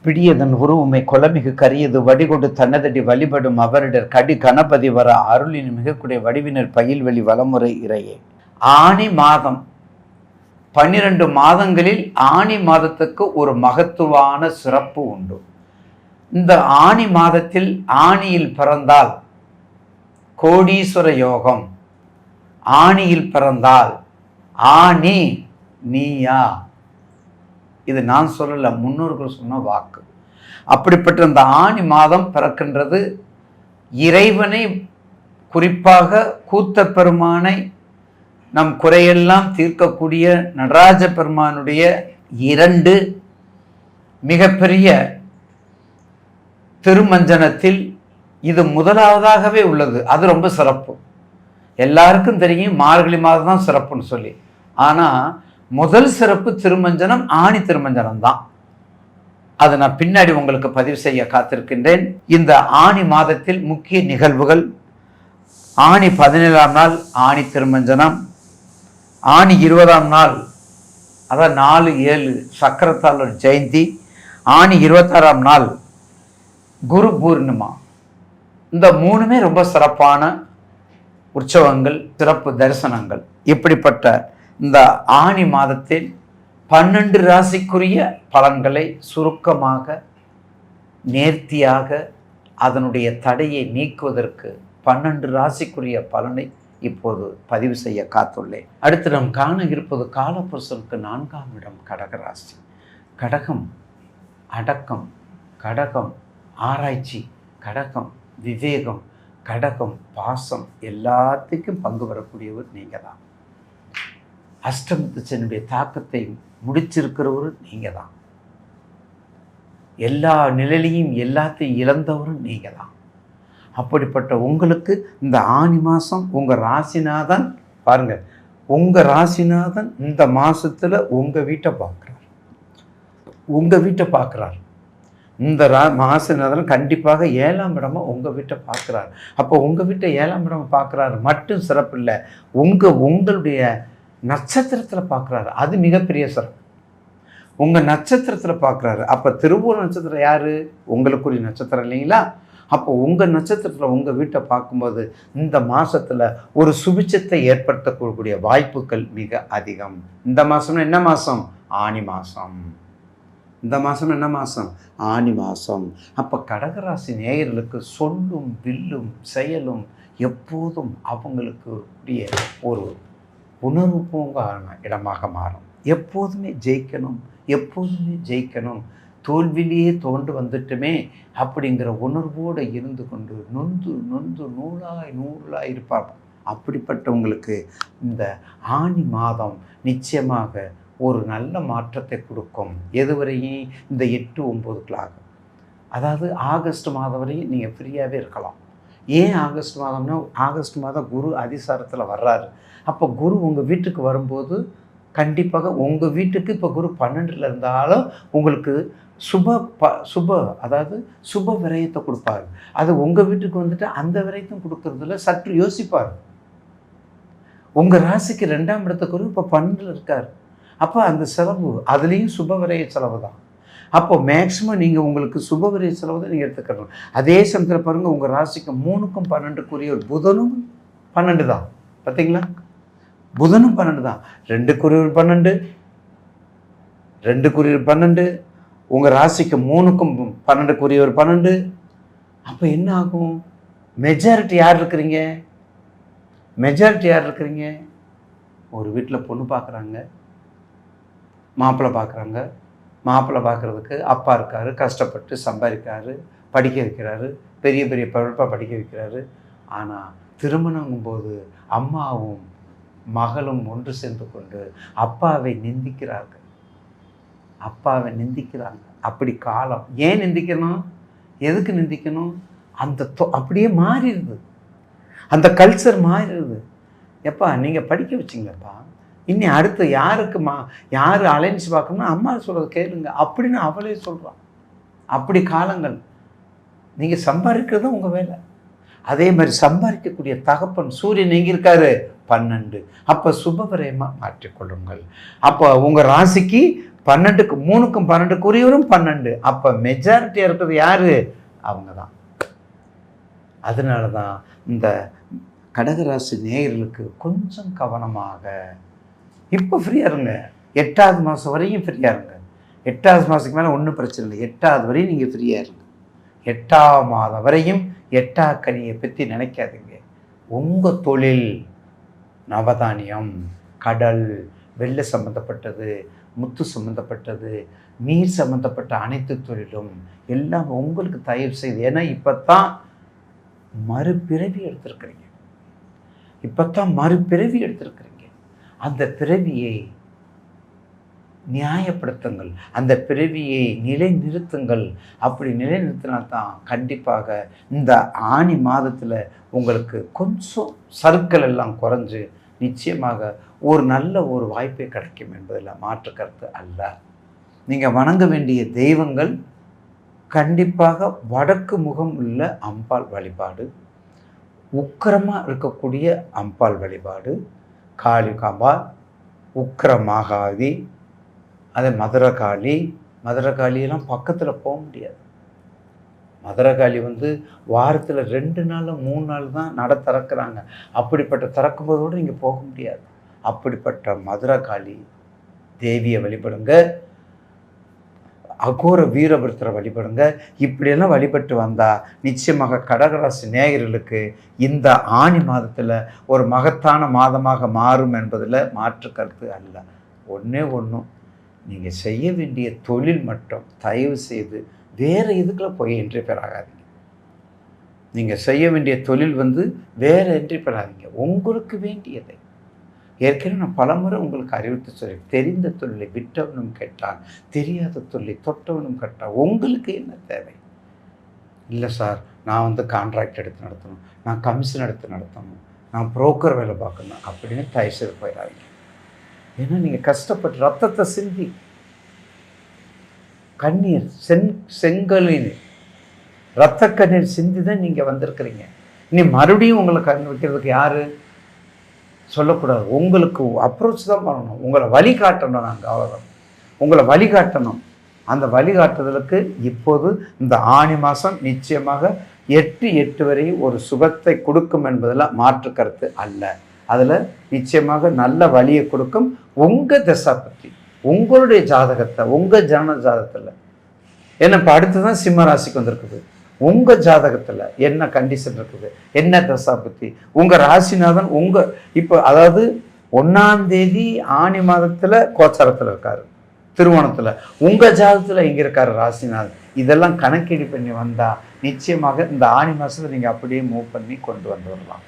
பிடியதன் உருவுமை கொலமிகு கரியது வடிகொண்டு தன்னதடி வழிபடும் அவரிடர் கடி கணபதி வர அருளின் மிகக்கூடிய வடிவினர் பயில்வெளி வளமுறை இறையே. ஆனி மாதம் 12 மாதங்களில் ஆனி மாதத்துக்கு ஒரு மகத்துவான சிறப்பு உண்டு. இந்த ஆனி மாதத்தில் ஆனியில் பிறந்தால் கோடீஸ்வர யோகம். ஆனியில் பிறந்தால் ஆனி நீயா, இது நான் சொல்லல, முன்னோர்கள் சொன்ன வாக்கு. அப்படிப்பட்ட இந்த ஆனி மாதம் பிறக்கின்றது. இறைவனை, குறிப்பாக கூத்த பெருமானை, நம் குறையெல்லாம் தீர்க்கக்கூடிய நடராஜ பெருமானுடைய 2 மிகப்பெரிய திருமஞ்சனத்தில் இது முதலாவதாகவே உள்ளது. அது ரொம்ப சிறப்பு. எல்லாருக்கும் தெரியும் மார்கழி மாதம் தான் சிறப்புன்னு சொல்லி. ஆனால் முதல் சிறப்பு திருமஞ்சனம் ஆணி திருமஞ்சனம் தான். அதை நான் பின்னாடி உங்களுக்கு பதிவு செய்ய காத்திருக்கின்றேன். இந்த ஆணி மாதத்தில் முக்கிய நிகழ்வுகள்: ஆணி 17ஆம் நாள் ஆணி திருமஞ்சனம், ஆணி 20ஆம் நாள் அதான் 4/7 சக்கரத்தாளர் ஜெயந்தி, ஆணி 26ஆம் நாள் குரு பூர்ணிமா. இந்த 3மே ரொம்ப சிறப்பான உற்சவங்கள், சிறப்பு தரிசனங்கள். இப்படிப்பட்ட இந்த ஆணி மாதத்தில் 12 ராசிக்குரிய பலன்களை சுருக்கமாக, நேர்த்தியாக, அதனுடைய தடையை நீக்குவதற்கு 12 ராசிக்குரிய பலனை இப்போது பதிவு செய்ய காத்துள்ளேன். அடுத்து நாம் காண இருப்பது காலபுருஷனுக்கு 4ஆம் இடம் கடகராசி. கடகம் அடக்கம், கடகம் ஆராய்ச்சி, கடகம் விவேகம், கடகம் பாசம், எல்லாத்துக்கும் பங்கு வரக்கூடியவர் நீங்கள் தான். அஷ்டமத்தினுடைய தாக்கத்தை முடிச்சிருக்கிறவரும் நீங்கள் தான். எல்லா நிலையிலையும் எல்லாத்தையும் இழந்தவரும் நீங்கள் தான். அப்படிப்பட்ட உங்களுக்கு இந்த ஆனி மாதம் உங்கள் ராசிநாதன் பாருங்கள், உங்கள் ராசிநாதன் இந்த மாதத்தில் உங்கள் வீட்டை பார்க்குறார். இந்த மாசநாதன் கண்டிப்பாக 7ஆம் இடமா உங்கள் வீட்டை பார்க்குறாரு. அப்போ உங்கள் வீட்டை 7ஆம் இடமா பார்க்குறாரு மட்டும் சிறப்பு இல்லை, உங்களுடைய நட்சத்திரத்தில் பார்க்குறாரு. அது மிகப்பெரிய சிறப்பு. உங்கள் நட்சத்திரத்தில் பார்க்குறாரு. அப்போ திருவோண நட்சத்திரம் யார்? உங்களுக்குரிய நட்சத்திரம் இல்லைங்களா? அப்போ உங்கள் நட்சத்திரத்தில் உங்கள் வீட்டை பார்க்கும்போது இந்த மாதத்தில் ஒரு சுபிட்சத்தை ஏற்படுத்தக்கூடிய வாய்ப்புகள் மிக அதிகம். இந்த மாதம்னா என்ன மாதம்? ஆனி மாதம். இந்த மாதம் என்ன மாதம்? ஆனி மாதம். அப்போ கடகராசி நேயர்களுக்கு சொல்லும் வில்லும் செயலும் எப்போதும் அவங்களுக்கு ஒரு உணர்வு பூங்கான இடமாக மாறும். எப்போதுமே ஜெயிக்கணும், தோல்விலேயே தோண்டு வந்துட்டுமே அப்படிங்கிற உணர்வோடு இருந்து கொண்டு நொந்து நூலாய் இருப்பார். அப்படிப்பட்டவங்களுக்கு இந்த ஆனி மாதம் நிச்சயமாக ஒரு நல்ல மாற்றத்தை கொடுக்கும். எதுவரையும் இந்த 8-9 அதாவது ஆகஸ்ட் மாதம் வரையும் நீங்கள் ஃப்ரீயாகவே இருக்கலாம். ஏன் ஆகஸ்ட் மாதம்னா, ஆகஸ்ட் மாதம் குரு அதிசாரத்தில் வர்றாரு. அப்போ குரு உங்கள் வீட்டுக்கு வரும்போது கண்டிப்பாக உங்கள் வீட்டுக்கு இப்போ குரு 12ல் இருந்தாலும் உங்களுக்கு அதாவது சுப விரயத்தை கொடுப்பாரு. அது உங்கள் வீட்டுக்கு வந்துட்டு அந்த விரயத்தையும் கொடுக்கறதுல சற்று யோசிப்பார். உங்கள் ராசிக்கு 2ஆம் இடத்த குரு இப்போ 12ல் இருக்கார். அப்போ அந்த செலவு அதுலேயும் சுப விரய செலவு தான். அப்போ மேக்சிமம் நீங்கள் உங்களுக்கு சுப விரய செலவு தான் நீங்கள் எடுத்துக்கணும். அதே சமயத்தில் பாருங்கள், உங்கள் ராசிக்கு 3க்கும் 12க்குரிய புதனும் 12 தான். பார்த்தீங்களா? புதனும் 12 தான். 2க்குரிய 12, 2க்குரிய 12, உங்கள் ராசிக்கு 3க்கும் 12க்குரிய 12. அப்போ என்ன ஆகும்? மெஜாரிட்டி யார் இருக்கிறீங்க? ஒரு வீட்டில் பொண்ணு பார்க்குறாங்க, மாப்பிள்ளை பார்க்குறாங்க. மாப்பிள்ளை பார்க்குறதுக்கு அப்பா இருக்கார், கஷ்டப்பட்டு சம்பாதிக்கிறாரு, படிக்க வைக்கிறாரு, பெரிய பெரிய படிப்பாக படிக்க வைக்கிறாரு. ஆனால் திருமணங்கும்போது அம்மாவும் மகளும் ஒன்று சேர்ந்து கொண்டு அப்பாவை நிந்திக்கிறாங்க. அப்படி காலம். ஏன் நிந்திக்கணும்? எதுக்கு நிந்திக்கணும்? அப்படியே மாறிடுது, அந்த கல்ச்சர் மாறிடுது. எப்பா நீங்கள் படிக்க வச்சிங்களப்பா, இன்னி அடுத்து யார் அலைன்ஸ் பார்க்கணும்னா அம்மா சொல்கிறது கேளுங்க அப்படின்னு அவளே சொல்கிறான். அப்படி காலங்கள். நீங்கள் சம்பாதிக்கிறது தான் உங்கள் வேலை. அதே மாதிரி சம்பாதிக்கக்கூடிய தகப்பன் சூரியன் எங்கே இருக்காரு? 12. அப்போ சுபவிரயமாக மாற்றிக்கொள்ளுங்கள். அப்போ உங்கள் ராசிக்கு 12க்கு 3க்கும் 12க்குரியவரும் 12. அப்போ மெஜாரிட்டியாக இருக்கிறது யார்? அவங்க தான். அதனால தான் இந்த கடகராசி நேயர்களுக்கு கொஞ்சம் கவனமாக இப்போ ஃப்ரீயாக இருங்க. 8வது மாதம் வரையும் ஃப்ரீயாக இருங்க. 8வது மாதத்துக்கு மேலே ஒன்றும் பிரச்சனை இல்லை. 8வது வரையும் நீங்கள் ஃப்ரீயாக இருங்க. 8ஆம் மாதம் வரையும் 8ஆம் கனியை பற்றி நினைக்காதீங்க. உங்கள் தொழில் நவதானியம், கடல், வெள்ளை சம்மந்தப்பட்டது, முத்து சம்மந்தப்பட்டது, நீர் சம்மந்தப்பட்ட அனைத்து தொழிலும் எல்லாம் உங்களுக்கு தயவு செய்து. ஏன்னா இப்போ தான் மறுபிறவி எடுத்திருக்கிறீங்க. அந்த பிறவியை நியாயப்படுத்துங்கள், அந்த பிறவியை நிலைநிறுத்துங்கள். அப்படி நிலைநிறுத்தினால்தான் கண்டிப்பாக இந்த ஆனி மாதத்தில் உங்களுக்கு கொஞ்சம் சறுக்கல் எல்லாம் குறைஞ்சு நிச்சயமாக ஒரு நல்ல ஒரு வாய்ப்பே கிடைக்கும் என்பதில் மாற்று கருத்து அல்ல. நீங்கள் வணங்க வேண்டிய தெய்வங்கள் கண்டிப்பாக வடக்கு முகம் உள்ள அம்பாள் வழிபாடு, உக்கிரமாக இருக்கக்கூடிய அம்பாள் வழிபாடு, காளிகாம்பாள், உக்கிரமாகாதி, அதே மதுரகாளியெல்லாம் பக்கத்தில் போக முடியாது. மதுரகாளி வாரத்தில் 2 நாள் 3 நாள் தான் நட திறக்கிறாங்க. அப்படிப்பட்ட திறக்கும்போதோடு நீங்கள் போக முடியாது. அப்படிப்பட்ட மதுரகாளி தேவியை வழிபடுங்க, அகோர வீரபுரத்தை வழிபடுங்க. இப்படியெல்லாம் வழிபட்டு வந்தால் நிச்சயமாக கடகராசி நேயர்களுக்கு இந்த ஆனி மாதத்தில் ஒரு மகத்தான மாதமாக மாறும் என்பதில் மாற்று கருத்து அல்ல. ஒன்றும் நீங்கள் செய்ய வேண்டிய தொழில் மட்டும் தயவு செய்து வேறு இதுக்குள்ள போய் என்ட்ரி பெறாதீங்க. நீங்கள் செய்ய வேண்டிய தொழில் வேறு என்ட்ரி பெறாதீங்க. உங்களுக்கு வேண்டியதை ஏற்கனவே நான் பலமுறை உங்களுக்கு அறிவித்து சொல்லி, தெரிந்த தொழிலை விட்டவனும் கேட்டான், தெரியாத தொழிலை தொட்டவனும் கேட்டான். உங்களுக்கு என்ன தேவை? இல்லை சார், நான் கான்ட்ராக்ட் எடுத்து நடத்தணும், நான் கமிஷன் எடுத்து நடத்தணும், நான் புரோக்கர் வேலை பார்க்கணும் அப்படின்னு தயவு செய்து போயிடாதீங்க. ஏன்னா நீங்கள் கஷ்டப்பட்டு ரத்தத்தை சிந்தி கண்ணீர் செங்கலின் ரத்த கண்ணீர் சிந்தி தான் நீங்கள் வந்திருக்கிறீங்க. இனி மறுபடியும் உங்களை கண் வைக்கிறதுக்கு யார் சொல்லக்கூடாது. உங்களுக்கு அப்ரோச் தான் பண்ணணும், உங்களை வழிகாட்டணும். நாங்கள் அவ்வளோதான், உங்களை வழிகாட்டணும். அந்த வழிகாட்டுதலுக்கு இப்போது இந்த ஆனி மாதம் நிச்சயமாக 8 வரை ஒரு சுகத்தை கொடுக்கும் என்பதில் மாற்று கருத்து அல்ல. அதில் நிச்சயமாக நல்ல வழியை கொடுக்கும். உங்கள் தசா பற்றி, உங்களுடைய ஜாதகத்தை, உங்கள் ஜனன ஜாதகத்தில் ஏன்னா இப்போ அடுத்து தான் சிம்ம ராசிக்கு வந்திருக்குது. உங்கள் ஜாதகத்தில் என்ன கண்டிஷன் இருக்குது, என்ன தசா பற்றி, உங்கள் ராசிநாதன் இப்போ அதாவது 1ஆம் தேதி ஆனி மாதத்தில் கோச்சாரத்தில் இருக்கார், திருவோணத்தில். உங்கள் ஜாதகத்தில் இங்கே இருக்கார் ராசிநாதன். இதெல்லாம் கணக்கீடு பண்ணி வந்தால் நிச்சயமாக இந்த ஆனி மாதத்தில் நீங்கள் அப்படியே மூவ் பண்ணி கொண்டு வந்துடலாம்.